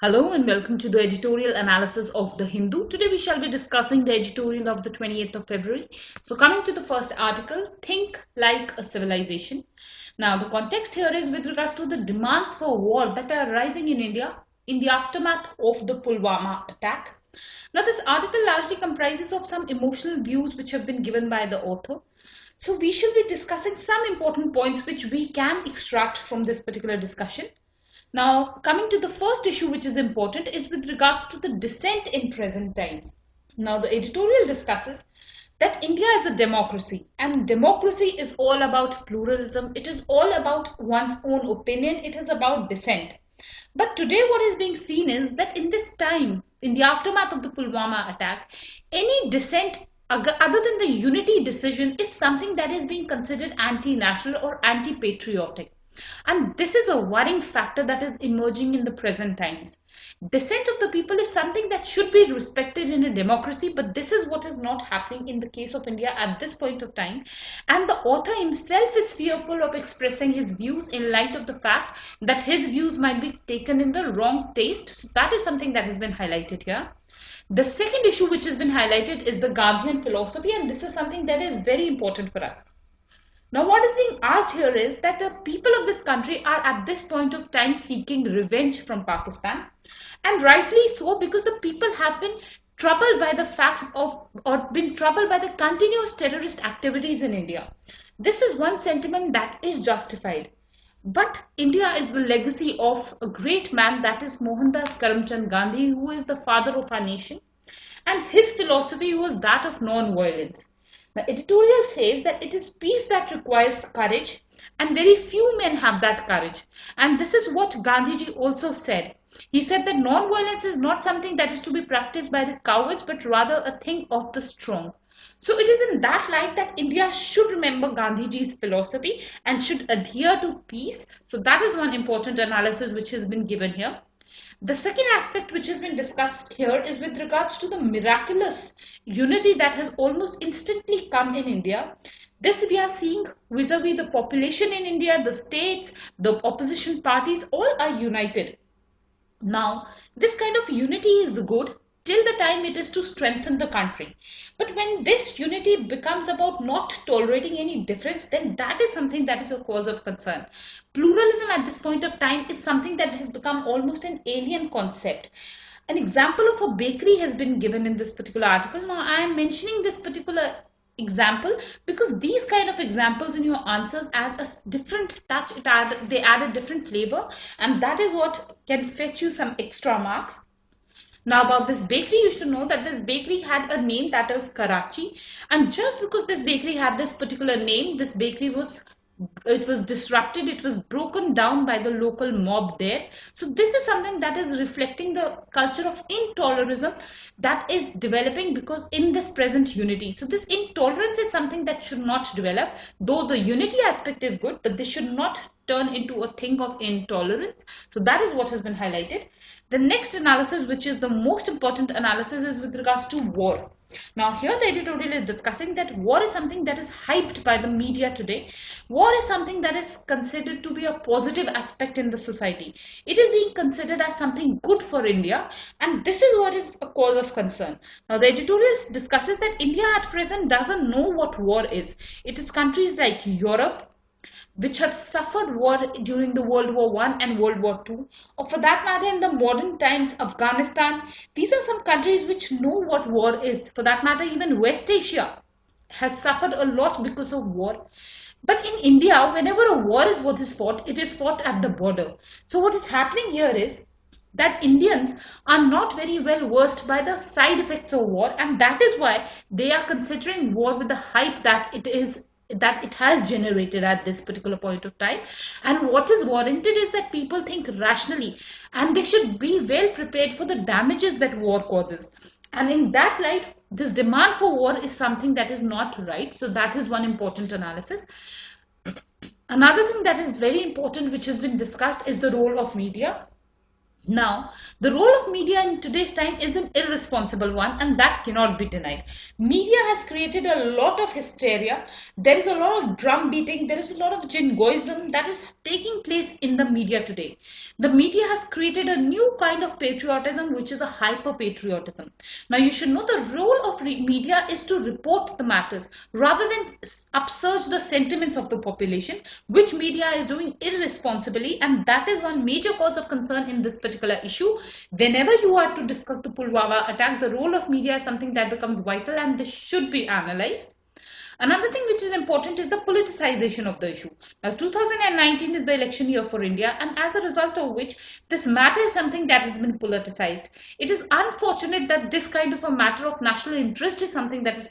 Hello and welcome to the editorial analysis of The Hindu. Today we shall be discussing the editorial of the 28th of February. So coming to the first article, Think Like a Civilization. Now the context here is with regards to the demands for war that are rising in India in the aftermath of the Pulwama attack. Now this article largely comprises of some emotional views which have been given by the author. So we shall be discussing some important points which we can extract from this particular discussion. Now, coming to the first issue which is important is with regards to the dissent in present times. Now, the editorial discusses that India is a democracy and democracy is all about pluralism. It is all about one's own opinion. It is about dissent. But today what is being seen is that in this time, in the aftermath of the Pulwama attack, any dissent other than the unity decision is something that is being considered anti-national or anti-patriotic. And this is a worrying factor that is emerging in the present times. Dissent of the people is something that should be respected in a democracy, but this is what is not happening in the case of India at this point of time. And the author himself is fearful of expressing his views in light of the fact that his views might be taken in the wrong taste. So that is something that has been highlighted here. The second issue which has been highlighted is the Gandhian philosophy, and this is something that is very important for us. Now, what is being asked here is that the people of this country are at this point of time seeking revenge from Pakistan, and rightly so, because the people have been troubled by the fact of or been troubled by the continuous terrorist activities in India. This is one sentiment that is justified. But India is the legacy of a great man, that is Mohandas Karamchand Gandhi, who is the father of our nation, and his philosophy was that of non-violence. The editorial says that it is peace that requires courage, and very few men have that courage. And this is what Gandhiji also said. He said that non-violence is not something that is to be practiced by the cowards, but rather a thing of the strong. So it is in that light that India should remember Gandhiji's philosophy and should adhere to peace. So that is one important analysis which has been given here. The second aspect which has been discussed here is with regards to the miraculous unity that has almost instantly come in India. This we are seeing vis-a-vis the population in India, the states, the opposition parties, all are united. Now, this kind of unity is good till the time it is to strengthen the country. But when this unity becomes about not tolerating any difference, then that is something that is a cause of concern. Pluralism at this point of time is something that has become almost an alien concept. An example of a bakery has been given in this particular article. Now, I am mentioning this particular example because these kind of examples in your answers add a different touch. They add a different flavor, and that is what can fetch you some extra marks. Now about this bakery, you should know that this bakery had a name that was Karachi, and just because this bakery had this particular name, this bakery was disrupted, it was broken down by the local mob there. So this is something that is reflecting the culture of intolerism that is developing because in this present unity. So this intolerance is something that should not develop, though the unity aspect is good, but this should not turn into a thing of intolerance. So that is what has been highlighted. The next analysis, which is the most important analysis, is with regards to war. Now here the editorial is discussing that war is something that is hyped by the media today. War is something that is considered to be a positive aspect in the society. It is being considered as something good for India, and this is what is a cause of concern. Now the editorial discusses that India at present doesn't know what war is. It is countries like Europe, which have suffered war during the World War I and World War II, or for that matter in the modern times, Afghanistan. These are some countries which know what war is. For that matter, even West Asia has suffered a lot because of war. But in India, whenever a war is what is fought, it is fought at the border. So what is happening here is that Indians are not very well versed by the side effects of war, and that is why they are considering war with the hype that it has generated at this particular point of time. And what is warranted is that people think rationally, and they should be well prepared for the damages that war causes. And in that light, this demand for war is something that is not right. So that is one important analysis. Another thing that is very important which has been discussed is the role of media. Now, the role of media in today's time is an irresponsible one, and that cannot be denied. Media has created a lot of hysteria. There is a lot of drum beating. There is a lot of jingoism that is taking place in the media today. The media has created a new kind of patriotism, which is a hyper patriotism. Now, you should know the role of media is to report the matters rather than upsurge the sentiments of the population, which media is doing irresponsibly, and that is one major cause of concern in this particular issue. Whenever you are to discuss the Pulwama attack, the role of media is something that becomes vital, and this should be analyzed. Another thing which is important is the politicization of the issue. Now, 2019 is the election year for India, and as a result of which, this matter is something that has been politicized. It is unfortunate that this kind of a matter of national interest is something that has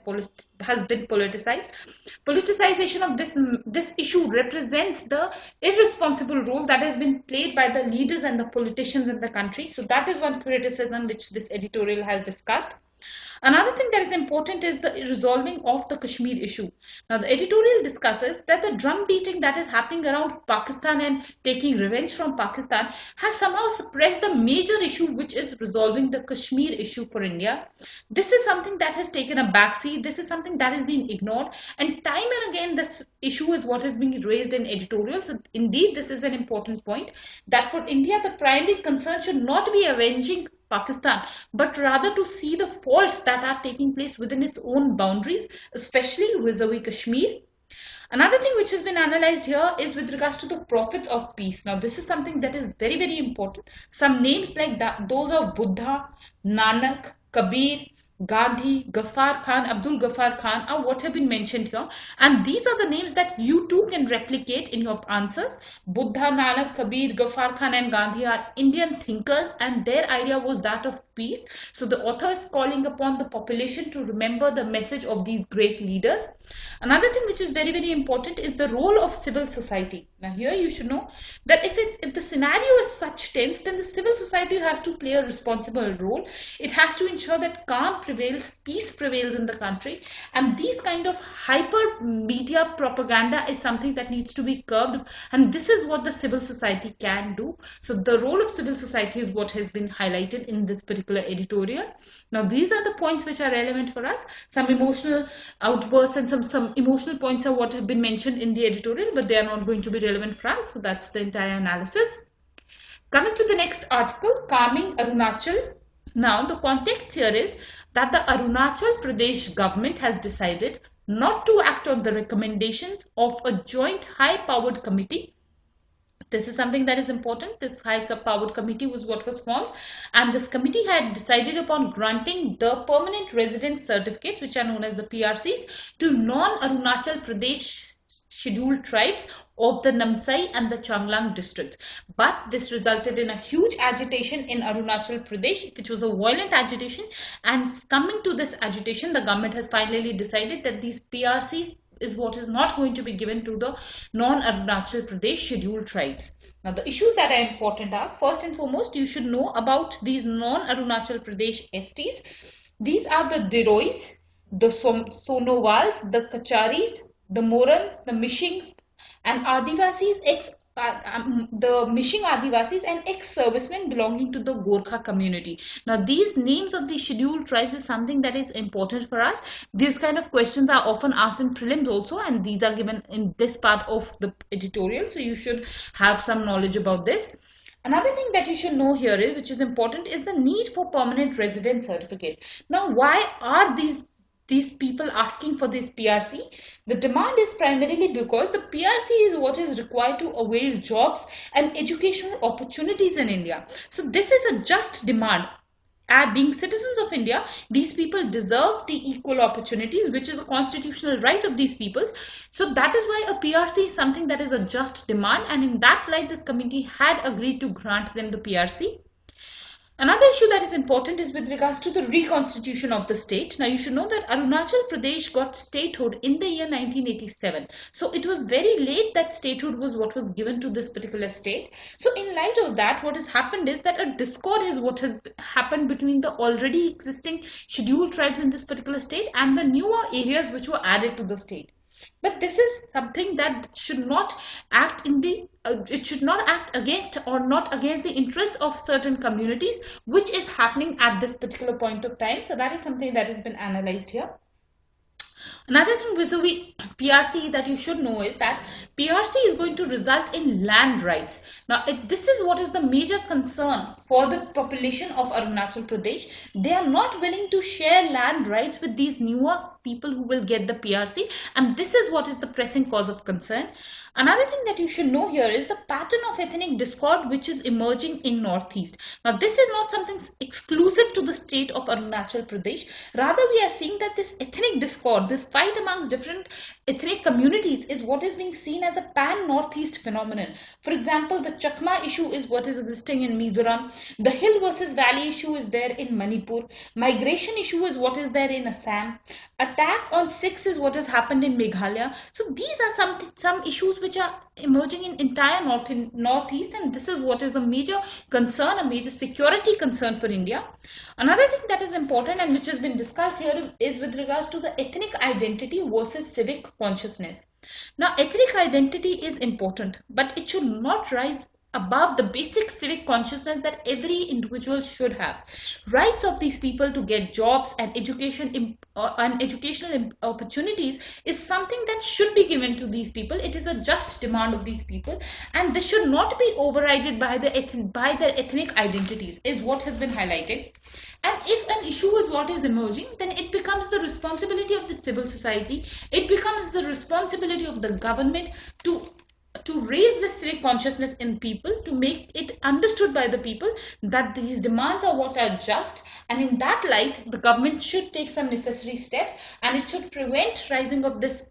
been politicized. Politicization of this issue represents the irresponsible role that has been played by the leaders and the politicians in the country. So that is one criticism which this editorial has discussed. Another thing that is important is the resolving of the Kashmir issue. Now, the editorial discusses that the drum beating that is happening around Pakistan and taking revenge from Pakistan has somehow suppressed the major issue, which is resolving the Kashmir issue for India. This is something that has taken a backseat. This is something that is being ignored, and time and again this issue is what is being raised in editorial. So indeed, this is an important point that for India, the primary concern should not be avenging Pakistan, but rather to see the faults that are taking place within its own boundaries, especially vis-a-vis Kashmir. Another thing which has been analyzed here is with regards to the prophets of peace. Now, this is something that is very, very important. Some names like that, those of Buddha, Nanak, Kabir, Gandhi, Ghaffar Khan, Abdul Ghaffar Khan are what have been mentioned here, and these are the names that you too can replicate in your answers. Buddha, Nanak, Kabir, Ghaffar Khan and Gandhi are Indian thinkers, and their idea was that of peace. So the author is calling upon the population to remember the message of these great leaders. Another thing which is very, very important is the role of civil society. Now here you should know that if the scenario is such tense, then the civil society has to play a responsible role. It has to ensure that calm prevails, peace prevails in the country, and these kind of hyper media propaganda is something that needs to be curbed, and this is what the civil society can do. So the role of civil society is what has been highlighted in this particular editorial. Now these are the points which are relevant for us. Some emotional outbursts and some emotional points are what have been mentioned in the editorial, but they are not going to be relevant for us. So that's the entire analysis. Coming to the next article, calming Arunachal. Now the context here is that the Arunachal Pradesh government has decided not to act on the recommendations of a joint high-powered committee. This is something that is important. This high-powered committee was what was formed, and this committee had decided upon granting the permanent residence certificates, which are known as the PRCs, to non-Arunachal Pradesh scheduled tribes of the Namsai and the Changlang districts. But this resulted in a huge agitation in Arunachal Pradesh, which was a violent agitation, and coming to this agitation, the government has finally decided that these PRCs is what is not going to be given to the non-Arunachal Pradesh scheduled tribes. Now the issues that are important are, first and foremost, you should know about these non-Arunachal Pradesh STs. These are the Derois, the Sonowals, the Kacharis, the Morans, the Mishings and Adivasis, the Mishing Adivasis and ex-servicemen belonging to the Gorkha community. Now these names of the scheduled tribes is something that is important for us. These kind of questions are often asked in prelims also, and these are given in this part of the editorial, so you should have some knowledge about this. Another thing that you should know here is, which is important, is the need for permanent residence certificate. Now why are these people asking for this PRC? The demand is primarily because the PRC is what is required to avail jobs and educational opportunities in India. So this is a just demand. Being citizens of India, these people deserve the equal opportunities, which is a constitutional right of these peoples. So that is why a PRC is something that is a just demand, and in that light, this committee had agreed to grant them the PRC. Another issue that is important is with regards to the reconstitution of the state. Now you should know that Arunachal Pradesh got statehood in the year 1987. So it was very late that statehood was what was given to this particular state. So in light of that, what has happened is that a discord is what has happened between the already existing scheduled tribes in this particular state and the newer areas which were added to the state. But this is something that should not act in the it should not act against or not against the interests of certain communities, which is happening at this particular point of time. So that is something that has been analyzed here. Another thing vis-a-vis PRC that you should know is that PRC is going to result in land rights. Now, this is what is the major concern for the population of Arunachal Pradesh. They are not willing to share land rights with these newer people who will get the PRC, and this is what is the pressing cause of concern. Another thing that you should know here is the pattern of ethnic discord which is emerging in Northeast. Now, this is not something exclusive to the state of Arunachal Pradesh. Rather, we are seeing that this ethnic discord, this fight amongst different ethnic communities, is what is being seen as a pan-Northeast phenomenon. For example, the Chakma issue is what is existing in Mizoram. The hill versus valley issue is there in Manipur. Migration issue is what is there in Assam. Attack on Sikhs is what has happened in Meghalaya. So these are some issues which are emerging in entire Northeast, and this is what is the major concern, a major security concern for India. Another thing that is important and which has been discussed here is with regards to the ethnic identity versus civic consciousness. Now, ethnic identity is important, but it should not rise above the basic civic consciousness that every individual should have. Rights of these people to get jobs and educational opportunities is something that should be given to these people. It is a just demand of these people, and this should not be overridden by their ethnic identities, is what has been highlighted. And if an issue is what is emerging, then it becomes the responsibility of the civil society, it becomes the responsibility of the government to raise the civic consciousness in people, to make it understood by the people that these demands are what are just, and in that light the government should take some necessary steps, and it should prevent rising of this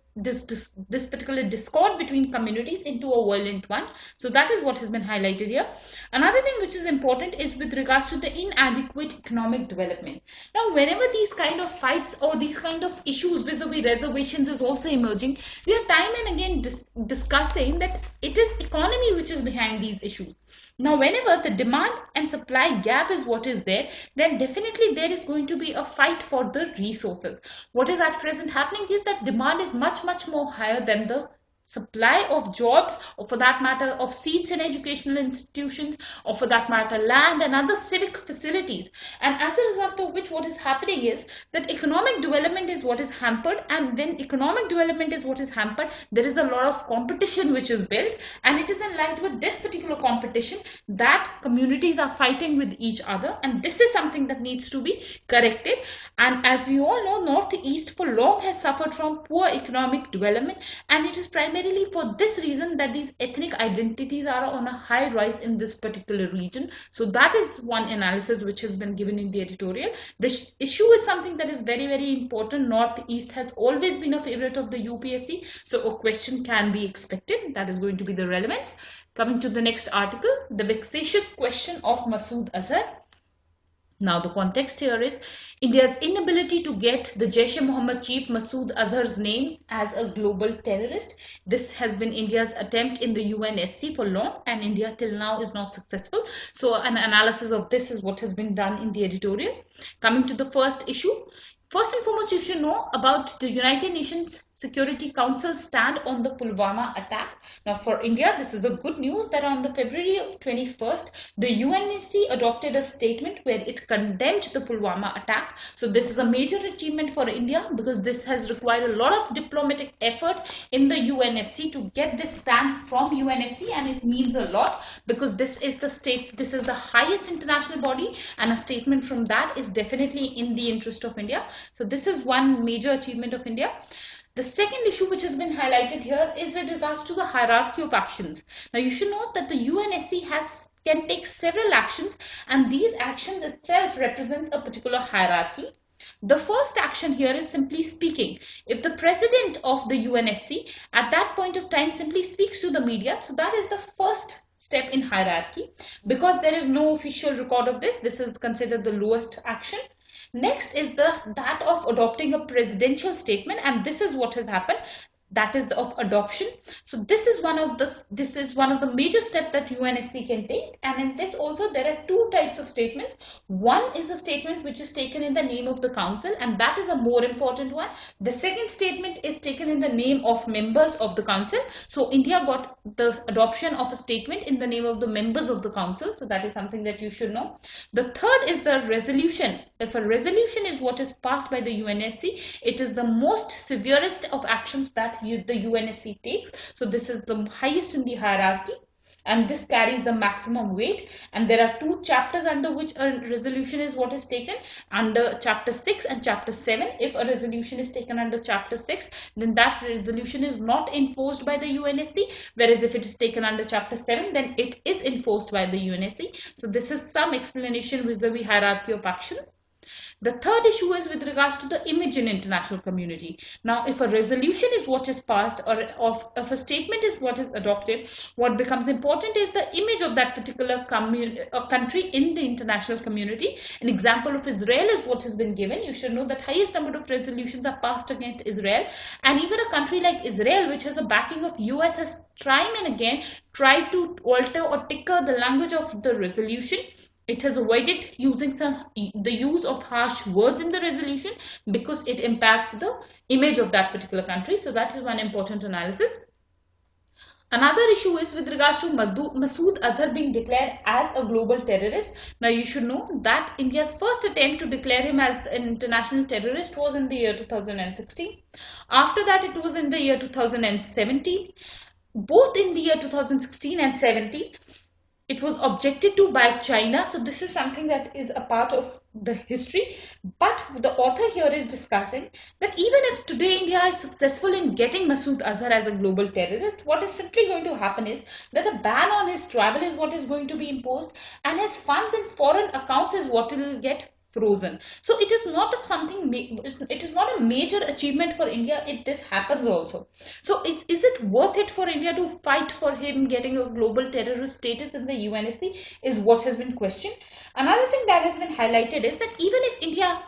particular discord between communities into a violent one. So that is what has been highlighted here. Another thing which is important is with regards to the inadequate economic development. Now, whenever these kind of fights or these kind of issues vis-a-vis reservations is also emerging, we are time and again discussing that it is economy which is behind these issues. Now, whenever the demand and supply gap is what is there, then definitely there is going to be a fight for the resources. What is at present happening is that demand is much more higher than the supply of jobs, or for that matter of seats in educational institutions, or for that matter land and other civic facilities. And as a result of which, what is happening is that economic development is what is hampered, and when economic development is what is hampered, there is a lot of competition which is built, and it is in line with this particular competition that communities are fighting with each other, and this is something that needs to be corrected. And as we all know, Northeast for long has suffered from poor economic development, and it is primarily for this reason that these ethnic identities are on a high rise in this particular region. So that is one analysis which has been given in the editorial. This issue is something that is very important. Northeast has always been a favorite of the UPSC, so a question can be expected. That is going to be the relevance. Coming to the next article, the vexatious question of Masood Azhar. Now, the context here is India's inability to get the Jaish-e-Mohammed chief Masood Azhar's name as a global terrorist. This has been India's attempt in the UNSC for long, and India till now is not successful. So an analysis of this is what has been done in the editorial. Coming to the first issue. First and foremost, you should know about the United Nations Security Council stand on the Pulwama attack. Now, for India, this is a good news that on the February 21st, the UNSC adopted a statement where it condemned the Pulwama attack. So this is a major achievement for India, because this has required a lot of diplomatic efforts in the UNSC to get this stand from UNSC, and it means a lot, because this is the highest international body, and a statement from that is definitely in the interest of India. So this is one major achievement of India. The second issue which has been highlighted here is with regards to the hierarchy of actions. Now, you should note that the UNSC can take several actions, and these actions itself represents a particular hierarchy. The first action here is simply speaking. If the president of the UNSC at that point of time simply speaks to the media, so that is the first step in hierarchy. Because there is no official record of this, this is considered the lowest action. Next is that of adopting a presidential statement, and this is what has happened. that is of adoption. So this is one of the major steps that UNSC can take. And in this also there are two types of statements. One is a statement which is taken in the name of the council, and that is a more important one. The second statement is taken in the name of members of the council. So India got the adoption of a statement in the name of the members of the council. So that is something that you should know. The third is the resolution. If a resolution is what is passed by the UNSC, it is the most severest of actions that the UNSC takes. So this is the highest in the hierarchy, and this carries the maximum weight. And there are two chapters under which a resolution is what is taken, under chapter 6 and chapter 7. If a resolution is taken under chapter 6, then that resolution is not enforced by the UNSC, whereas if it is taken under chapter 7, then it is enforced by the UNSC. So this is some explanation vis-a-vis hierarchy of actions. The third issue is with regards to the image in international community. Now, if a resolution is what is passed, or if a statement is what is adopted, what becomes important is the image of that particular country in the international community. An example of Israel is what has been given. You should know that highest number of resolutions are passed against Israel, and even a country like Israel, which has a backing of US, has time and again tried to alter or tinker the language of the resolution. It has avoided using the use of harsh words in the resolution because it impacts the image of that particular country. So that is one important analysis. Another issue is with regards to Masood Azhar being declared as a global terrorist. Now you should know that India's first attempt to declare him as an international terrorist was in the year 2016. After that it was in the year 2017. Both in the year 2016 and 17. It was objected to by China. So this is something that is a part of the history. But the author here is discussing that even if today India is successful in getting Masood Azhar as a global terrorist, what is simply going to happen is that a ban on his travel is what is going to be imposed, and his funds in foreign accounts is what will get frozen. So it is not it is not a major achievement for India if this happens also. So is it worth it for India to fight for him getting a global terrorist status in the UNSC is what has been questioned. Another thing that has been highlighted is that even if India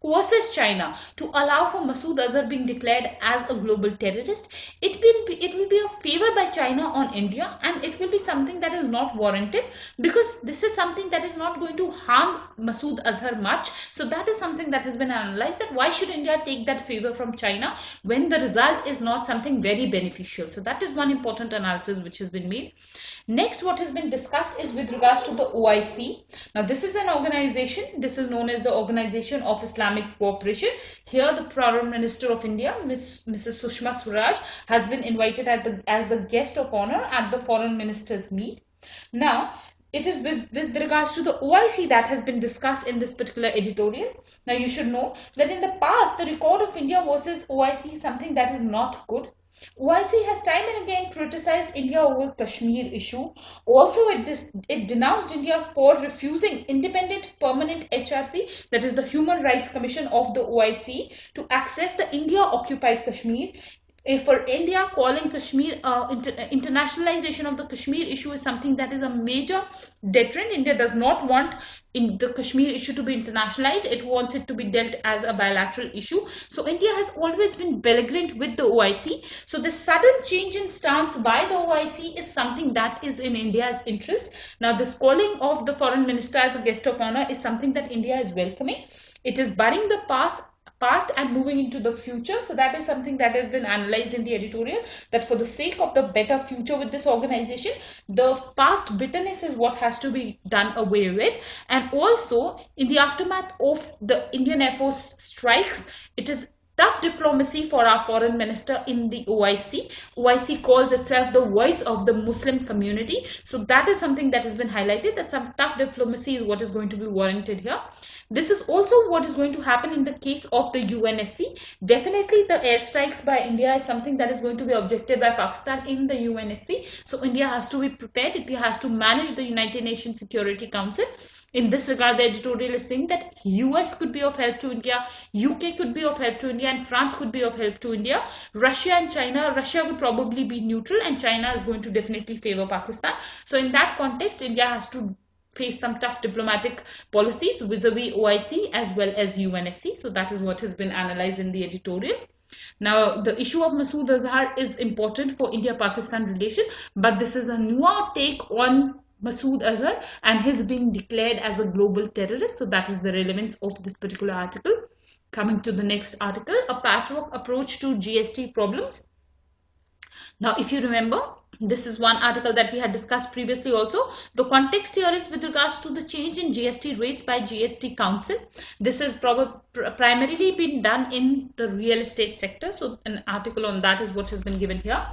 coerces China to allow for Masood Azhar being declared as a global terrorist, it will be a favor by China on India, and it will be something that is not warranted, because this is something that is not going to harm Masood Azhar much. So that is something that has been analyzed, that why should India take that favor from China when the result is not something very beneficial. So that is one important analysis which has been made. Next, what has been discussed is with regards to the OIC. Now this is an organization. This is known as the Organization of Islamic Cooperation. Here the Foreign Minister of India, Mrs. Sushma Swaraj, has been invited as the guest of honor at the Foreign Ministers meet. Now it is with regards to the OIC that has been discussed in this particular editorial. Now you should know that in the past the record of India versus OIC is something that is not good. OIC has time and again criticized India over Kashmir issue. Also, it denounced India for refusing independent permanent HRC, that is the Human Rights Commission of the OIC, to access the India-occupied Kashmir. For India, calling Kashmir internationalization of the Kashmir issue is something that is a major deterrent. India does not want the Kashmir issue to be internationalized. It wants it to be dealt as a bilateral issue. So India has always been belligerent with the OIC. So the sudden change in stance by the OIC is something that is in India's interest. Now this calling of the foreign minister as a guest of honor is something that India is welcoming. It is burying the past and moving into the future. So that is something that has been analyzed in the editorial, that for the sake of the better future with this organization, the past bitterness is what has to be done away with. And also in the aftermath of the Indian Air Force strikes, it is tough diplomacy for our foreign minister in the OIC. OIC calls itself the voice of the Muslim community. So that is something that has been highlighted, that some tough diplomacy is what is going to be warranted here. This is also what is going to happen in the case of the UNSC. Definitely the airstrikes by India is something that is going to be objected by Pakistan in the UNSC. So India has to be prepared. India has to manage the United Nations Security Council. In this regard, the editorial is saying that US could be of help to India, UK could be of help to India, and France could be of help to India. Russia and China, Russia would probably be neutral, and China is going to definitely favor Pakistan. So in that context, India has to face some tough diplomatic policies vis-a-vis OIC as well as UNSC. So that is what has been analyzed in the editorial. Now, the issue of Masood Azhar is important for India-Pakistan relation, but this is a newer take on Masood Azhar and his being declared as a global terrorist. So that is the relevance of this particular article. Coming to the next article, a patchwork approach to GST problems. Now, if you remember, this is one article that we had discussed previously also. The context here is with regards to the change in GST rates by GST Council. This has primarily been done in the real estate sector. So an article on that is what has been given here.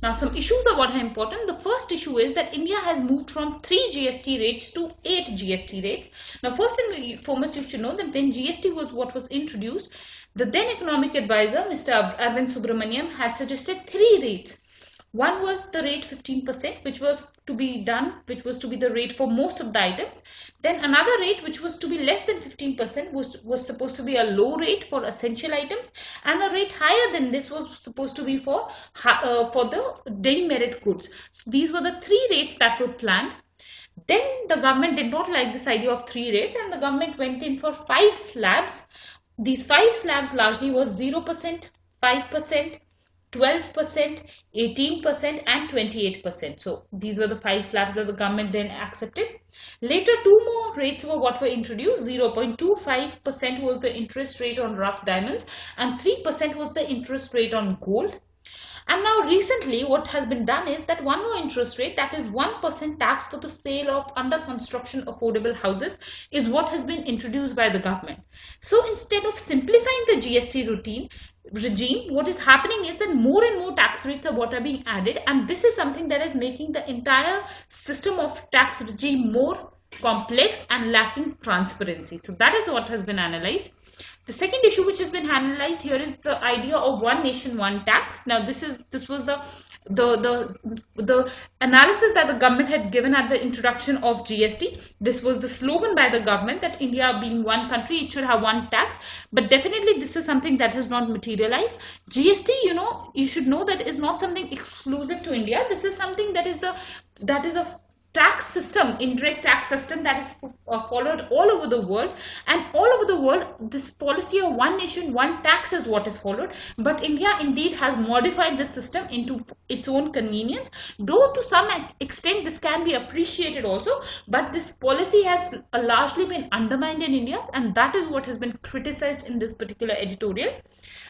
Now, some issues are what are important. The first issue is that India has moved from 3 GST rates to 8 GST rates. Now, first and foremost, you should know that when GST was what was introduced, the then economic advisor, Mr. Arvind Subramaniam, had suggested 3 rates. One was the rate 15%, which was to be the rate for most of the items. Then another rate, which was to be less than 15%, was supposed to be a low rate for essential items, and a rate higher than this was supposed to be for the demerit goods. So these were the 3 rates that were planned. Then the government did not like this idea of 3 rates, and the government went in for 5 slabs. These 5 slabs largely was 0%, 5%, 12%, 18% and 28%. So these were the 5 slabs that the government then accepted. Later 2 more rates were what were introduced. 0.25% was the interest rate on rough diamonds and 3% was the interest rate on gold. And now recently what has been done is that one more interest rate, that is 1% tax for the sale of under construction affordable houses, is what has been introduced by the government. So instead of simplifying the GST regime, what is happening is that more and more tax rates are what are being added, and this is something that is making the entire system of tax regime more complex and lacking transparency. So that is what has been analyzed. The second issue which has been analyzed here is the idea of one nation, one tax. Now this was the analysis that the government had given at the introduction of GST. This was the slogan by the government that India being one country, it should have one tax. But definitely this is something that has not materialized. GST, you should know that is not something exclusive to India. This is something that is a tax system, indirect tax system that is followed all over the world, and all over the world this policy of one nation one tax is what is followed. But India indeed has modified this system into its own convenience, though to some extent this can be appreciated also, but this policy has largely been undermined in India, and that is what has been criticized in this particular editorial.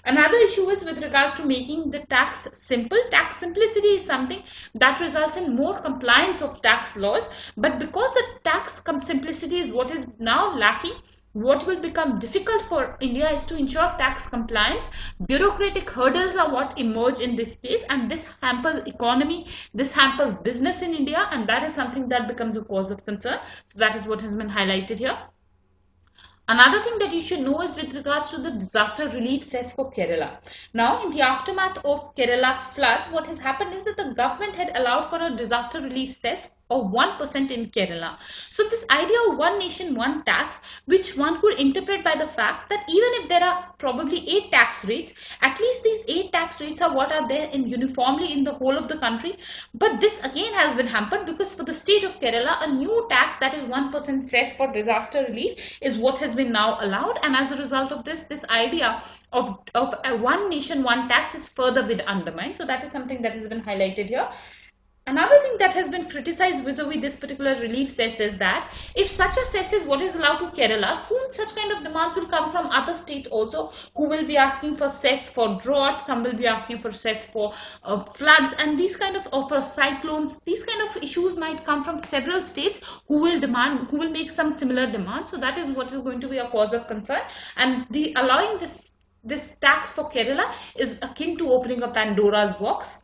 Another issue is with regards to making the tax simple. Tax simplicity is something that results in more compliance of tax laws, but because the tax simplicity is what is now lacking, what will become difficult for India is to ensure tax compliance. Bureaucratic hurdles are what emerge in this case, and this hampers economy, this hampers business in India, and that is something that becomes a cause of concern. So that is what has been highlighted here. Another thing that you should know is with regards to the disaster relief cess for Kerala. Now, in the aftermath of Kerala floods, what has happened is that the government had allowed for a disaster relief cess of 1% in Kerala. So this idea of one nation, one tax, which one could interpret by the fact that even if there are probably 8 tax rates, at least these 8 tax rates are what are there in uniformly in the whole of the country. But this again has been hampered because for the state of Kerala, a new tax that is 1% cess for disaster relief is what has been now allowed. And as a result of this idea of a one nation, one tax is further been undermined. So that is something that has been highlighted here. Another thing that has been criticized vis-a-vis this particular relief cess is that if such a cess is what is allowed to Kerala, soon such kind of demands will come from other states also, who will be asking for cess for drought, some will be asking for cess for floods, and these kind of cyclones. These kind of issues might come from several states who will make some similar demands. So that is what is going to be a cause of concern, and allowing this tax for Kerala is akin to opening a Pandora's box.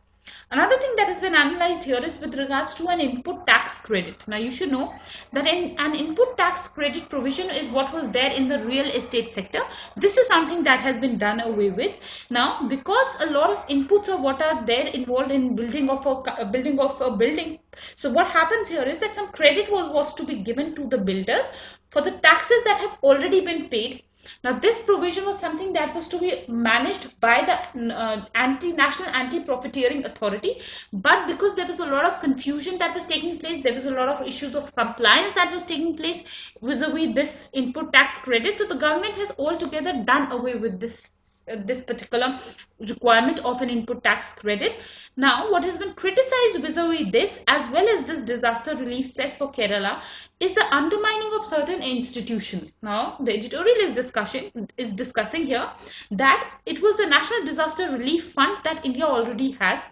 Another thing that has been analyzed here is with regards to an input tax credit. Now you should know that an input tax credit provision is what was there in the real estate sector. This is something that has been done away with. Now because a lot of inputs are what are there involved in building of a building. So what happens here is that some credit was to be given to the builders for the taxes that have already been paid. Now this provision was something that was to be managed by the National Anti-Profiteering Authority, but because there was a lot of confusion that was taking place, there was a lot of issues of compliance that was taking place vis-a-vis this input tax credit, so the government has altogether done away with this this particular requirement of an input tax credit. Now, what has been criticized vis-a-vis this, as well as this disaster relief cess for Kerala, is the undermining of certain institutions. Now, the editorial is discussing here that it was the National Disaster Relief Fund that India already has.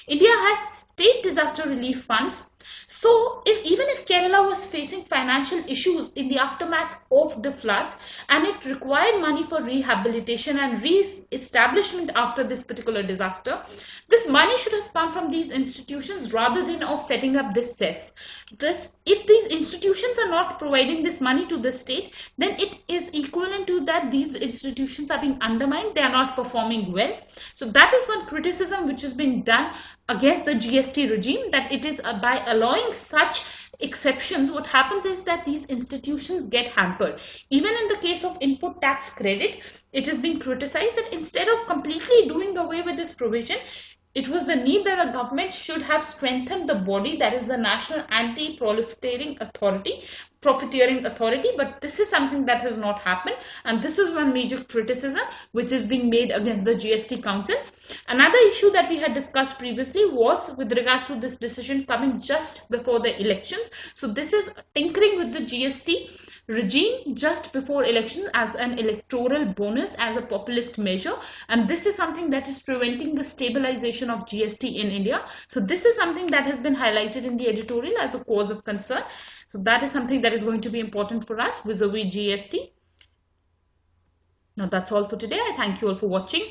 India has state disaster relief funds. So, even if Kerala was facing financial issues in the aftermath of the floods and it required money for rehabilitation and re-establishment after this particular disaster, this money should have come from these institutions rather than of setting up this cess. If these institutions are not providing this money to the state, then it is equivalent to that these institutions are being undermined, they are not performing well. So that is one criticism which has been done against the GST regime, that it is by allowing such exceptions, what happens is that these institutions get hampered. Even in the case of input tax credit, it has been criticized that instead of completely doing away with this provision, it was the need that the government should have strengthened the body, that is the National Anti-Profiteering Authority, but this is something that has not happened, and this is one major criticism which is being made against the GST Council. Another issue that we had discussed previously was with regards to this decision coming just before the elections. So this is tinkering with the GST regime just before election as an electoral bonus, as a populist measure, and this is something that is preventing the stabilization of GST in India. So this is something that has been highlighted in the editorial as a cause of concern. So that is something that is going to be important for us vis-a-vis GST. Now that's all for today. I thank you all for watching.